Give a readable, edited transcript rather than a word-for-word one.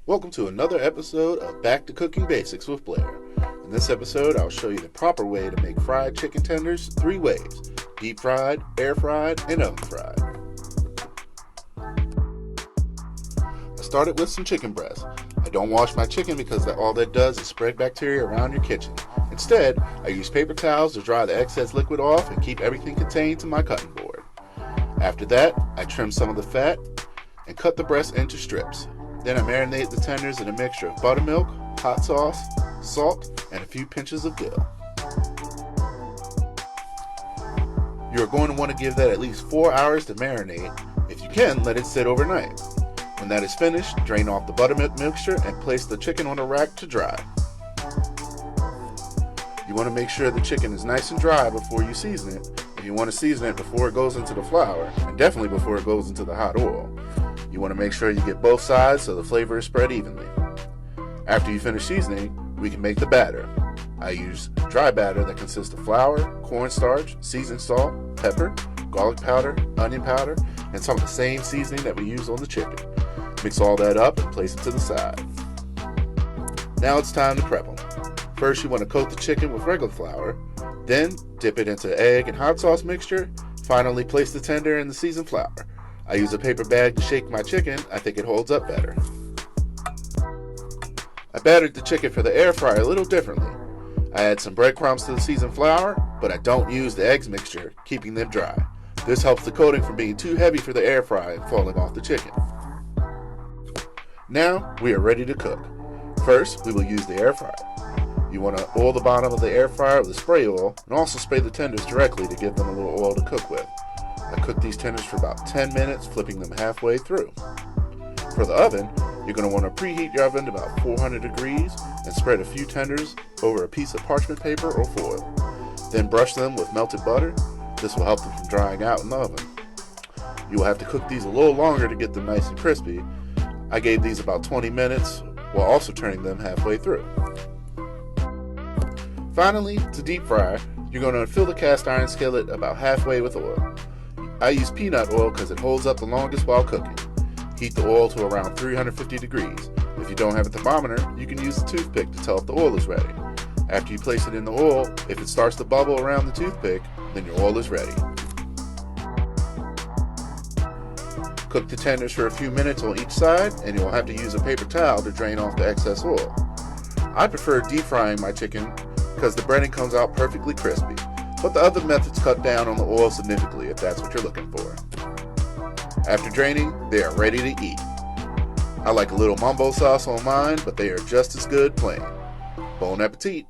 Welcome to another episode of Back to Cooking Basics with Blair. In this episode, I'll show you the proper way to make fried chicken tenders 3 ways: deep fried, air fried, and oven fried. I started with some chicken breast. I don't wash my chicken because all that does is spread bacteria around your kitchen. Instead, I use paper towels to dry the excess liquid off and keep everything contained to my cutting board. After that, I trim some of the fat and cut the breast into strips. Then I marinate the tenders in a mixture of buttermilk, hot sauce, salt, and a few pinches of dill. You are going to want to give that at least 4 hours to marinate. If you can, let it sit overnight. When that is finished, drain off the buttermilk mixture and place the chicken on a rack to dry. You want to make sure the chicken is nice and dry before you season it. If you want to season it before it goes into the flour, and definitely before it goes into the hot oil. You want to make sure you get both sides so the flavor is spread evenly. After you finish seasoning, we can make the batter. I use dry batter that consists of flour, cornstarch, seasoned salt, pepper, garlic powder, onion powder, and some of the same seasoning that we use on the chicken. Mix all that up and place it to the side. Now it's time to prep them. First, you want to coat the chicken with regular flour, then dip it into egg and hot sauce mixture. Finally, place the tender in the seasoned flour. I use a paper bag to shake my chicken. I think it holds up better. I battered the chicken for the air fryer a little differently. I add some breadcrumbs to the seasoned flour, but I don't use the eggs mixture, keeping them dry. This helps the coating from being too heavy for the air fry and falling off the chicken. Now we are ready to cook. First, we will use the air fryer. You want to oil the bottom of the air fryer with spray oil and also spray the tenders directly to give them a little oil to cook with. I cook these tenders for about 10 minutes, flipping them halfway through. For the oven, you're going to want to preheat your oven to about 400 degrees and spread a few tenders over a piece of parchment paper or foil. Then brush them with melted butter. This will help them from drying out in the oven. You will have to cook these a little longer to get them nice and crispy. I gave these about 20 minutes while also turning them halfway through. Finally, to deep fry, you're going to fill the cast iron skillet about halfway with oil. I use peanut oil because it holds up the longest while cooking. Heat the oil to around 350 degrees. If you don't have a thermometer, you can use a toothpick to tell if the oil is ready. After you place it in the oil, if it starts to bubble around the toothpick, then your oil is ready. Cook the tenders for a few minutes on each side, and you'll have to use a paper towel to drain off the excess oil. I prefer deep frying my chicken because the breading comes out perfectly crispy, but the other methods cut down on the oil significantly if that's what you're looking for. After draining, they are ready to eat. I like a little mumbo sauce on mine, but they are just as good plain. Bon appetit!